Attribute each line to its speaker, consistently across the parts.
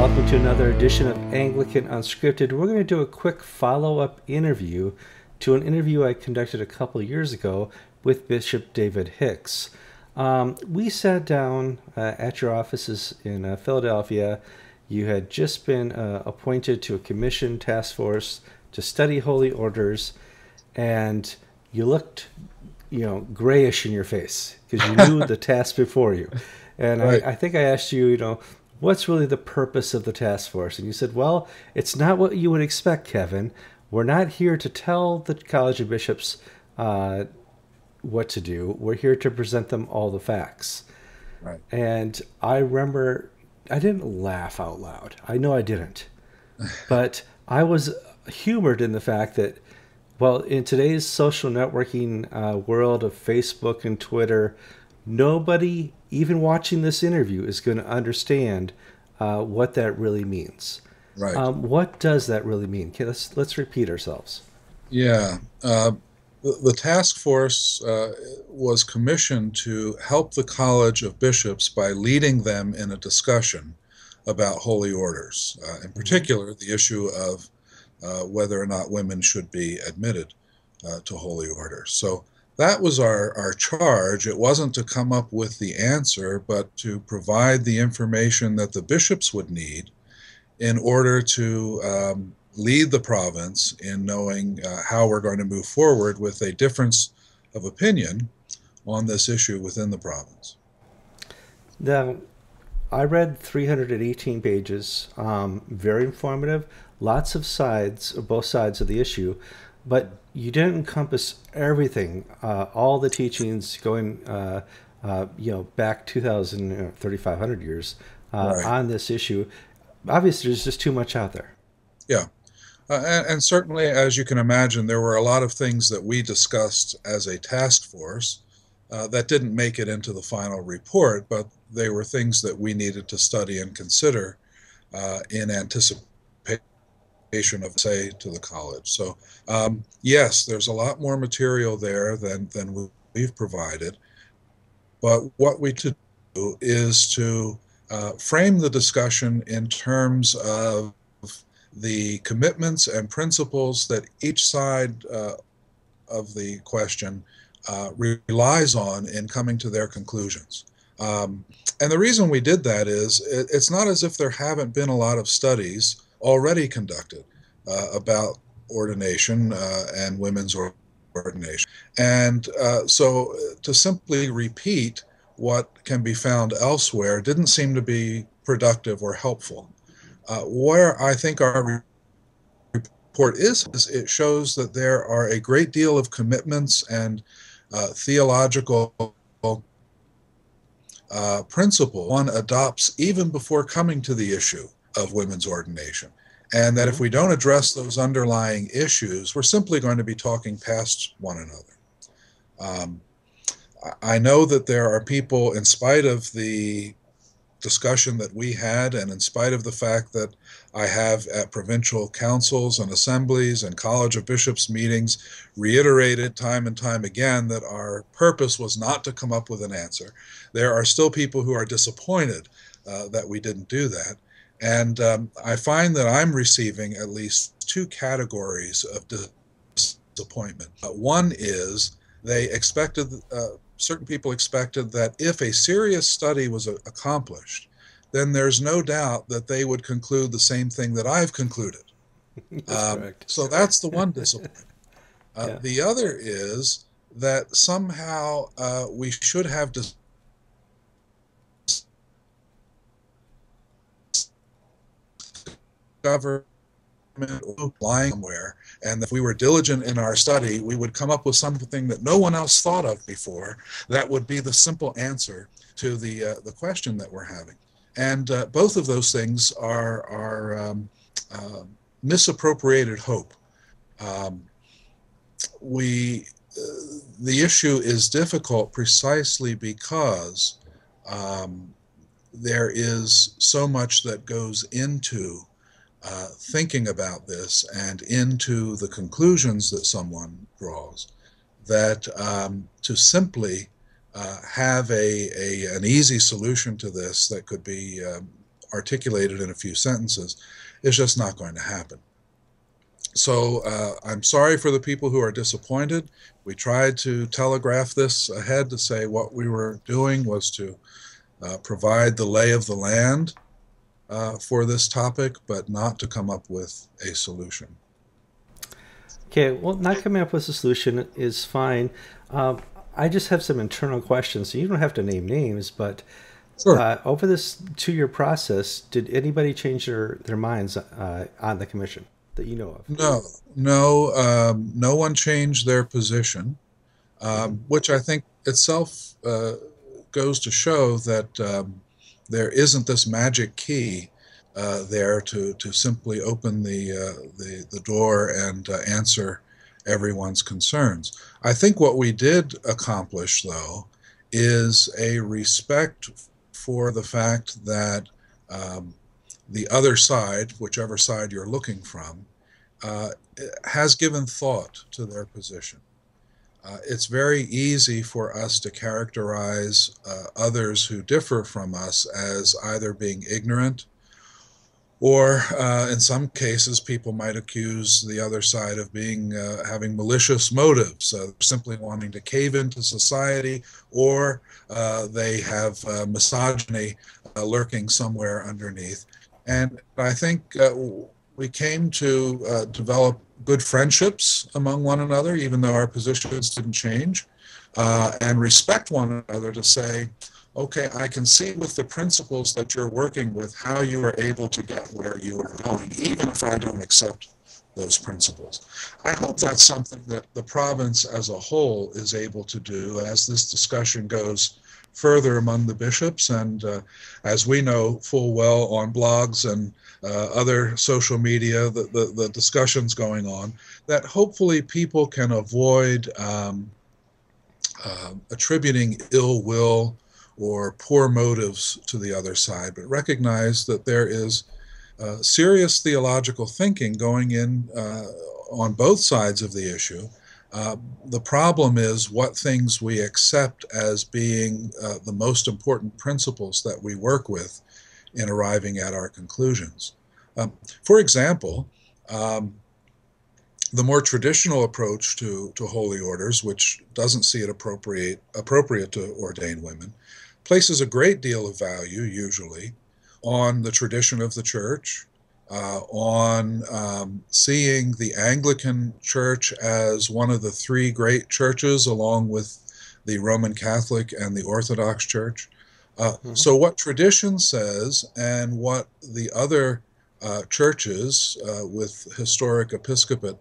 Speaker 1: welcome to another edition of Anglican Unscripted. We're going to do a quick follow-up interview to an interview I conducted a couple years ago with Bishop David Hicks. We sat down at your offices in Philadelphia. You had just been appointed to a commission task force to study holy orders, and you looked, grayish in your face because you knew the task before you. And
Speaker 2: Right.
Speaker 1: I think I asked you, what's really the purpose of the task force? And you said, well, it's not what you would expect, Kevin. We're not here to tell the College of Bishops what to do. We're here to present them all the facts.
Speaker 2: Right.
Speaker 1: And I remember I didn't laugh out loud. I know I didn't. But I was humored in the fact that, well, in today's social networking world of Facebook and Twitter, nobody, even watching this interview, is going to understand what that really means.
Speaker 2: Right.
Speaker 1: What does that really mean? Okay, let's repeat ourselves.
Speaker 2: Yeah. The task force was commissioned to help the College of Bishops by leading them in a discussion about holy orders, in particular, the issue of whether or not women should be admitted to holy orders. So that was our charge. It wasn't to come up with the answer, but to provide the information that the bishops would need in order to lead the province in knowing how we're going to move forward with a difference of opinion on this issue within the province.
Speaker 1: Now, I read 318 pages, very informative, lots of sides, both sides of the issue, but you didn't encompass everything, all the teachings going, back 2,000, 3,500 years
Speaker 2: Right.
Speaker 1: on this issue. Obviously, there's just too much out there.
Speaker 2: Yeah. And certainly, as you can imagine, there were a lot of things that we discussed as a task force that didn't make it into the final report, but they were things that we needed to study and consider in anticipation of, say, to the college. So, yes, there's a lot more material there than we've provided, but what we to do is to frame the discussion in terms of the commitments and principles that each side of the question relies on in coming to their conclusions. And the reason we did that is it's not as if there haven't been a lot of studies already conducted about ordination and women's ordination. And so to simply repeat what can be found elsewhere didn't seem to be productive or helpful. Where I think our report is it shows that there are a great deal of commitments and theological principle one adopts even before coming to the issue of women's ordination. And that if we don't address those underlying issues, we're simply going to be talking past one another. I know that there are people, in spite of the discussion that we had, and in spite of the fact that I have at provincial councils and assemblies and College of Bishops meetings reiterated time and time again that our purpose was not to come up with an answer, there are still people who are disappointed that we didn't do that. And I find that I'm receiving at least two categories of disappointment. One is they expected, certain people expected that if a serious study was accomplished, then there's no doubt that they would conclude the same thing that I've concluded.
Speaker 1: That's correct.
Speaker 2: So that's the one disappointment.
Speaker 1: Yeah.
Speaker 2: The other is that somehow we should have discovered lying somewhere, and if we were diligent in our study, we would come up with something that no one else thought of before that would be the simple answer to the question that we're having. And both of those things are misappropriated hope. The issue is difficult precisely because there is so much that goes into thinking about this and into the conclusions that someone draws, that to simply have an easy solution to this that could be articulated in a few sentences is just not going to happen. So I'm sorry for the people who are disappointed. We tried to telegraph this ahead to say what we were doing was to provide the lay of the land for this topic, but not to come up with a solution.
Speaker 1: Okay, well, not coming up with a solution is fine. I just have some internal questions. So you don't have to name names, but
Speaker 2: Sure.
Speaker 1: over this 2-year process, did anybody change their minds on the commission that you know of?
Speaker 2: No, no, no one changed their position, which I think itself goes to show that there isn't this magic key there to simply open the door and answer everyone's concerns. I think what we did accomplish, though, is a respect for the fact that the other side, whichever side you're looking from, has given thought to their position. It's very easy for us to characterize others who differ from us as either being ignorant, or in some cases, people might accuse the other side of being having malicious motives, simply wanting to cave into society, or they have misogyny lurking somewhere underneath. And I think we came to develop good friendships among one another, even though our positions didn't change, and respect one another to say, okay, I can see with the principles that you're working with how you are able to get where you are going, even if I don't accept those principles. I hope that's something that the province as a whole is able to do as this discussion goes further among the bishops, and as we know full well on blogs and other social media, the discussions going on, that hopefully people can avoid attributing ill will or poor motives to the other side, but recognize that there is serious theological thinking going in on both sides of the issue. The problem is what things we accept as being the most important principles that we work with in arriving at our conclusions. For example, the more traditional approach to holy orders, which doesn't see it appropriate to ordain women, places a great deal of value, usually, on the tradition of the church, on seeing the Anglican Church as one of the three great churches, along with the Roman Catholic and the Orthodox Church. So what tradition says and what the other churches with historic episcopate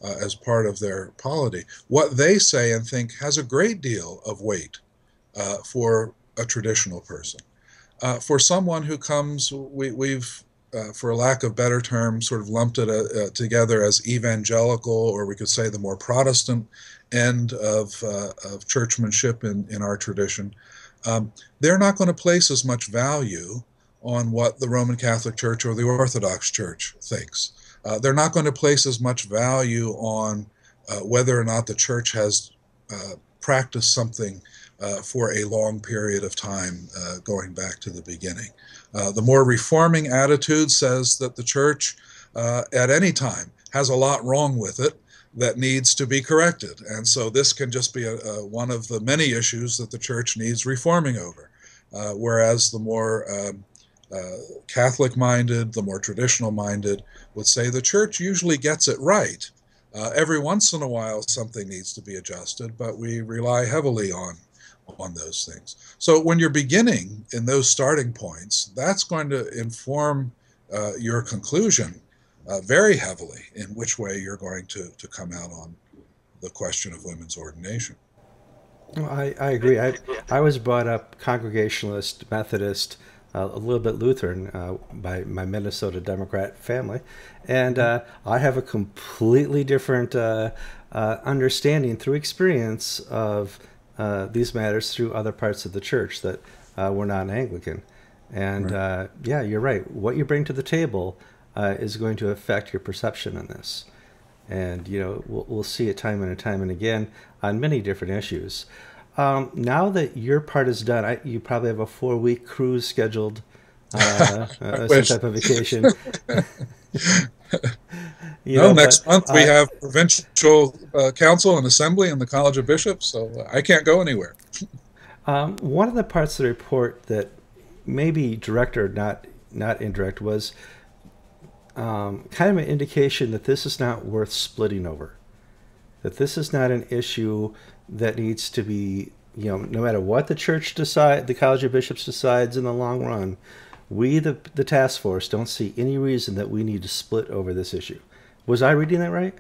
Speaker 2: as part of their polity, what they say and think has a great deal of weight for a traditional person. For someone who comes, we've, for lack of better terms, sort of lumped it together as evangelical, or we could say the more Protestant end of churchmanship in our tradition. They're not going to place as much value on what the Roman Catholic Church or the Orthodox Church thinks. They're not going to place as much value on whether or not the church has practiced something for a long period of time, going back to the beginning. The more reforming attitude says that the church at any time has a lot wrong with it that needs to be corrected. And so this can just be one of the many issues that the church needs reforming over. Whereas the more Catholic-minded, the more traditional-minded would say the church usually gets it right. Every once in a while something needs to be adjusted, but we rely heavily on those things. So when you're beginning in those starting points, that's going to inform your conclusion very heavily in which way you're going to come out on the question of women's ordination.
Speaker 1: Well, I agree. I was brought up Congregationalist, Methodist, a little bit Lutheran by my Minnesota Democrat family, and I have a completely different understanding through experience of these matters through other parts of the church that were not Anglican. And right. Yeah, you're right. What you bring to the table is going to affect your perception on this. And, you know, we'll see it time and time and again on many different issues. Now that your part is done, you probably have a 4-week cruise scheduled
Speaker 2: I
Speaker 1: some
Speaker 2: wish.
Speaker 1: type of vacation.
Speaker 2: No,
Speaker 1: But
Speaker 2: next month we have provincial council and assembly in the College of Bishops, so I can't go anywhere.
Speaker 1: one of the parts of the report that maybe direct or not indirect was kind of an indication that this is not worth splitting over. That this is not an issue that needs to be, no matter what the church decide, the College of Bishops decides in the long run, we, the task force, don't see any reason that we need to split over this issue. Was I reading that right?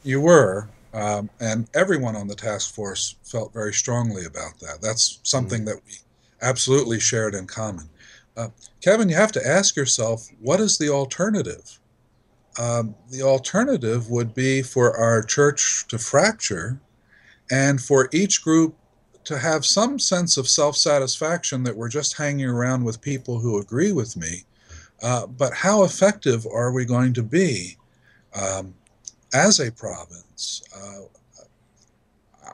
Speaker 2: You were, and everyone on the task force felt very strongly about that. That's something that we absolutely shared in common. Kevin, you have to ask yourself, what is the alternative? The alternative would be for our church to fracture and for each group to have some sense of self-satisfaction that we're just hanging around with people who agree with me. But how effective are we going to be as a province?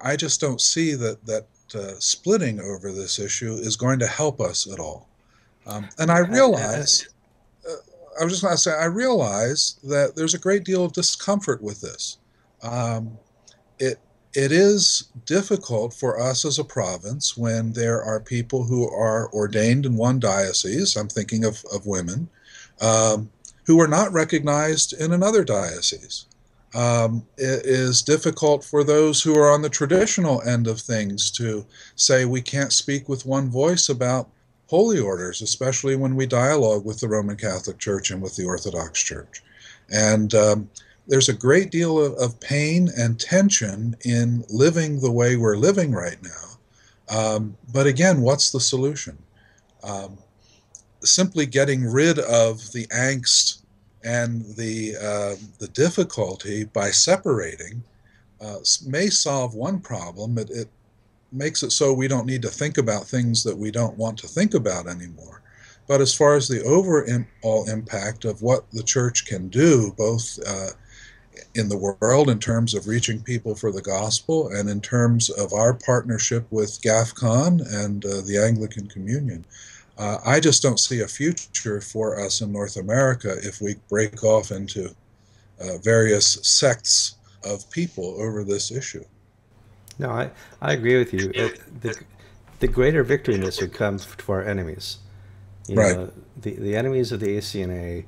Speaker 2: I just don't see that splitting over this issue is going to help us at all. And I realize, I was just going to say, I realize that there's a great deal of discomfort with this. It is difficult for us as a province when there are people who are ordained in one diocese, I'm thinking of women, who are not recognized in another diocese. It is difficult for those who are on the traditional end of things to say we can't speak with one voice about holy orders, especially when we dialogue with the Roman Catholic Church and with the Orthodox Church. And there's a great deal of pain and tension in living the way we're living right now. But again, what's the solution? Simply getting rid of the angst and the difficulty by separating may solve one problem. It makes it so we don't need to think about things that we don't want to think about anymore. But as far as the overall impact of what the church can do, both in the world in terms of reaching people for the gospel and in terms of our partnership with GAFCON and the Anglican Communion, I just don't see a future for us in North America if we break off into various sects of people over this issue.
Speaker 1: No, I agree with you. The greater victory in this would come for our enemies.
Speaker 2: Right.
Speaker 1: The enemies of the ACNA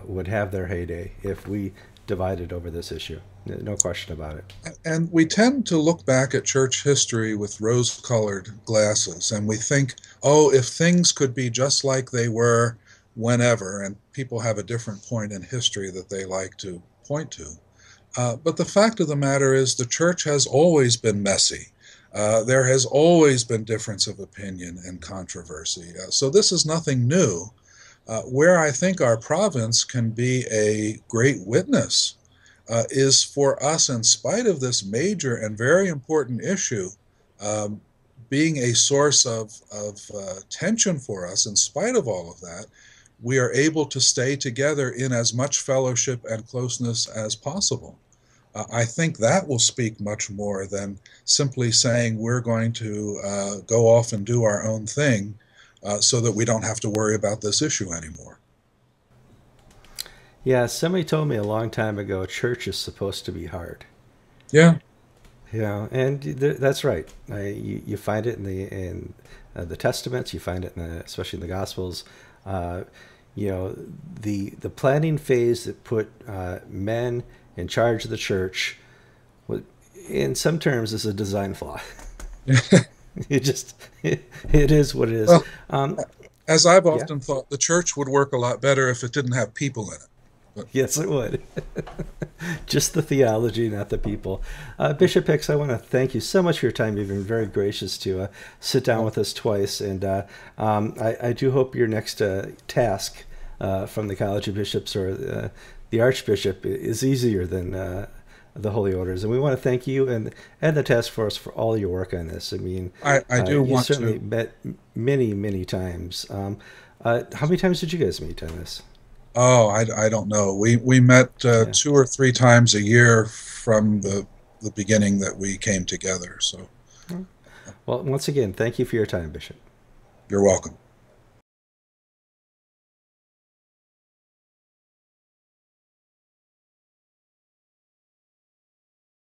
Speaker 1: would have their heyday if we divided over this issue. No question about it.
Speaker 2: And we tend to look back at church history with rose-colored glasses, and we think, oh, if things could be just like they were whenever, and people have a different point in history that they like to point to. But the fact of the matter is the church has always been messy. There has always been difference of opinion and controversy. So this is nothing new. Where I think our province can be a great witness is for us, in spite of this major and very important issue, being a source of tension for us, in spite of all of that, we are able to stay together in as much fellowship and closeness as possible. I think that will speak much more than simply saying we're going to go off and do our own thing so that we don't have to worry about this issue anymore.
Speaker 1: Yeah, somebody told me a long time ago, church is supposed to be hard.
Speaker 2: Yeah.
Speaker 1: And that's right. You find it in the Testaments. You find it especially in the Gospels. The planning phase that put men in charge of the church, in some terms, is a design flaw. It is what it is.
Speaker 2: Well, as I've often thought, the church would work a lot better if it didn't have people in it. But
Speaker 1: yes, it would. Just the theology, not the people. Bishop Hicks, I want to thank you so much for your time. You've been very gracious to sit down with us twice, and I do hope your next task from the College of Bishops or the Archbishop is easier than the Holy Orders. And we want to thank you and the task force for all your work on this. I mean,
Speaker 2: I do want to.
Speaker 1: You certainly met many times. How many times did you guys meet on this?
Speaker 2: Oh, I don't know. We met 2 or 3 times a year from the beginning that we came together. So,
Speaker 1: well, once again, thank you for your time, Bishop.
Speaker 2: You're welcome.